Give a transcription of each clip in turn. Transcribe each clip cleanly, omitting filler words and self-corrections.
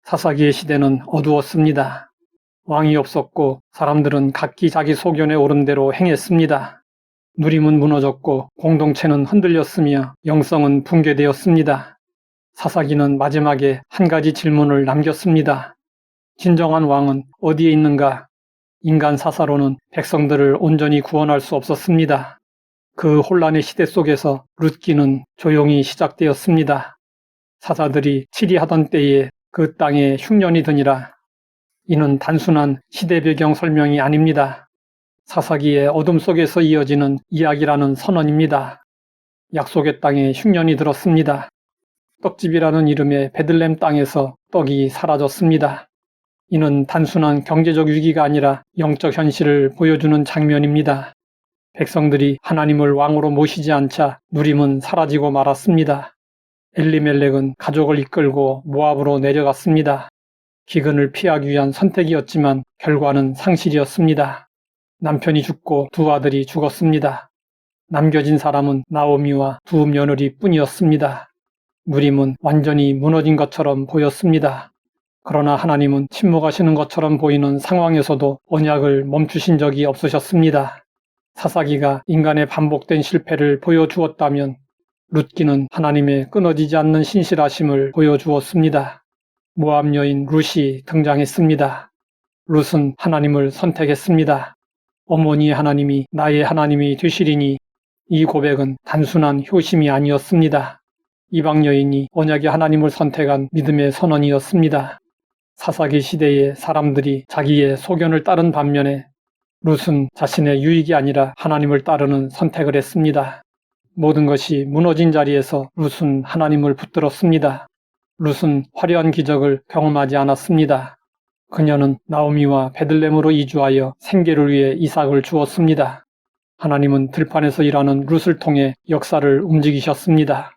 사사기의 시대는 어두웠습니다. 왕이 없었고 사람들은 각기 자기 소견에 오른 대로 행했습니다. 누림은 무너졌고 공동체는 흔들렸으며 영성은 붕괴되었습니다. 사사기는 마지막에 한 가지 질문을 남겼습니다. 진정한 왕은 어디에 있는가? 인간 사사로는 백성들을 온전히 구원할 수 없었습니다. 그 혼란의 시대 속에서 룻기는 조용히 시작되었습니다. 사사들이 치리하던 때에 그 땅에 흉년이 드니라. 이는 단순한 시대 배경 설명이 아닙니다. 사사기의 어둠 속에서 이어지는 이야기라는 선언입니다. 약속의 땅에 흉년이 들었습니다. 떡집이라는 이름의 베들렘 땅에서 떡이 사라졌습니다. 이는 단순한 경제적 위기가 아니라 영적 현실을 보여주는 장면입니다. 백성들이 하나님을 왕으로 모시지 않자 누림은 사라지고 말았습니다. 엘리멜렉은 가족을 이끌고 모압으로 내려갔습니다. 기근을 피하기 위한 선택이었지만 결과는 상실이었습니다. 남편이 죽고 두 아들이 죽었습니다. 남겨진 사람은 나오미와 두 며느리 뿐이었습니다. 누림은 완전히 무너진 것처럼 보였습니다. 그러나 하나님은 침묵하시는 것처럼 보이는 상황에서도 언약을 멈추신 적이 없으셨습니다. 사사기가 인간의 반복된 실패를 보여주었다면 룻기는 하나님의 끊어지지 않는 신실하심을 보여주었습니다. 모압 여인 룻이 등장했습니다. 룻은 하나님을 선택했습니다. 어머니의 하나님이 나의 하나님이 되시리니 이 고백은 단순한 효심이 아니었습니다. 이방 여인이 언약의 하나님을 선택한 믿음의 선언이었습니다. 사사기 시대의 사람들이 자기의 소견을 따른 반면에 룻은 자신의 유익이 아니라 하나님을 따르는 선택을 했습니다. 모든 것이 무너진 자리에서 룻은 하나님을 붙들었습니다. 룻은 화려한 기적을 경험하지 않았습니다. 그녀는 나오미와 베들렘으로 이주하여 생계를 위해 이삭을 주었습니다. 하나님은 들판에서 일하는 룻을 통해 역사를 움직이셨습니다.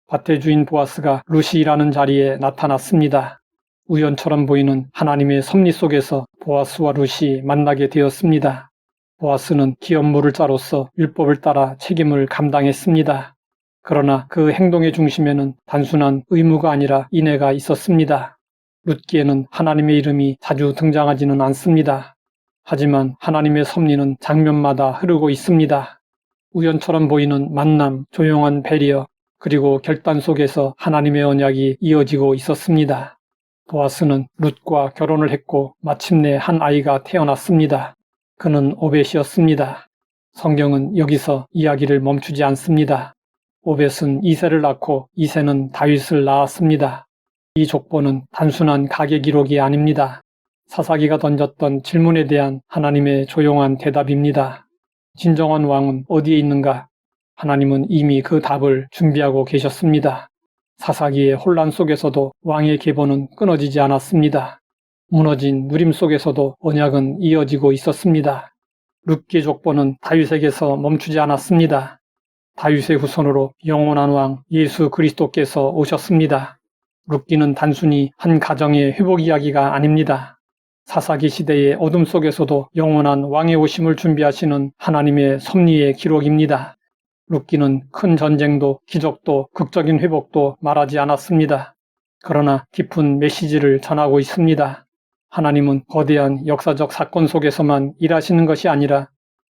밭의 주인 보아스가 룻이 일하는 자리에 나타났습니다. 우연처럼 보이는 하나님의 섭리 속에서 보아스와 룻이 만나게 되었습니다. 보아스는 기업 물을 자로서 율법을 따라 책임을 감당했습니다. 그러나 그 행동의 중심에는 단순한 의무가 아니라 인애가 있었습니다. 룻기에는 하나님의 이름이 자주 등장하지는 않습니다. 하지만 하나님의 섭리는 장면마다 흐르고 있습니다. 우연처럼 보이는 만남, 조용한 배려, 그리고 결단 속에서 하나님의 언약이 이어지고 있었습니다. 보아스는 룻과 결혼을 했고 마침내 한 아이가 태어났습니다. 그는 오벳이었습니다. 성경은 여기서 이야기를 멈추지 않습니다. 오벳은 이새를 낳고 이새는 다윗을 낳았습니다. 이 족보는 단순한 가계 기록이 아닙니다. 사사기가 던졌던 질문에 대한 하나님의 조용한 대답입니다. 진정한 왕은 어디에 있는가? 하나님은 이미 그 답을 준비하고 계셨습니다. 사사기의 혼란 속에서도 왕의 계보는 끊어지지 않았습니다. 무너진 누림 속에서도 언약은 이어지고 있었습니다. 룻기의 족보는 다윗에게서 멈추지 않았습니다. 다윗의 후손으로 영원한 왕 예수 그리스도께서 오셨습니다. 룻기는 단순히 한 가정의 회복 이야기가 아닙니다. 사사기 시대의 어둠 속에서도 영원한 왕의 오심을 준비하시는 하나님의 섭리의 기록입니다. 룻기는 큰 전쟁도 기적도 극적인 회복도 말하지 않았습니다. 그러나 깊은 메시지를 전하고 있습니다. 하나님은 거대한 역사적 사건 속에서만 일하시는 것이 아니라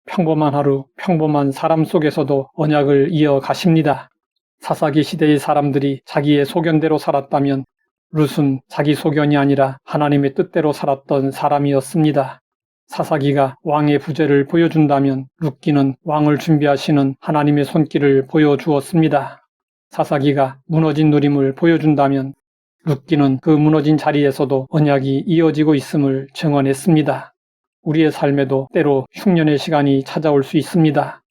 평범한 하루, 평범한 사람 속에서도 언약을 이어가십니다. 사사기 시대의 사람들이 자기의 소견대로 살았다면 룻은 자기 소견이 아니라 하나님의 뜻대로 살았던 사람이었습니다. 사사기가 왕의 부재를 보여준다면 룻기는 왕을 준비하시는 하나님의 손길을 보여주었습니다. 사사기가 무너진 누림을 보여준다면 룻기는 그 무너진 자리에서도 언약이 이어지고 있음을 증언했습니다. 우리의 삶에도 때로 흉년의 시간이 찾아올 수 있습니다.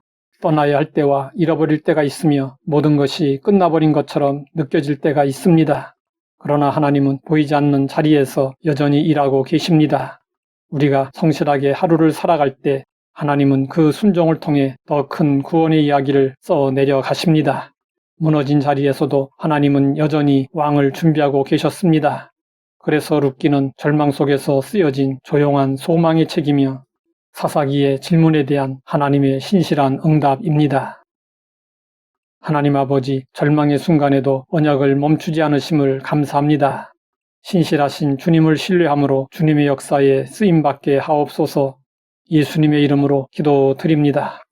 떠나야 할 때와 잃어버릴 때가 있으며 모든 것이 끝나버린 것처럼 느껴질 때가 있습니다. 그러나 하나님은 보이지 않는 자리에서 여전히 일하고 계십니다. 우리가 성실하게 하루를 살아갈 때 하나님은 그 순종을 통해 더 큰 구원의 이야기를 써내려 가십니다. 무너진 자리에서도 하나님은 여전히 왕을 준비하고 계셨습니다. 그래서 룻기는 절망 속에서 쓰여진 조용한 소망의 책이며 사사기의 질문에 대한 하나님의 신실한 응답입니다. 하나님 아버지, 절망의 순간에도 언약을 멈추지 않으심을 감사합니다. 신실하신 주님을 신뢰함으로 주님의 역사에 쓰임받게 하옵소서. 예수님의 이름으로 기도드립니다.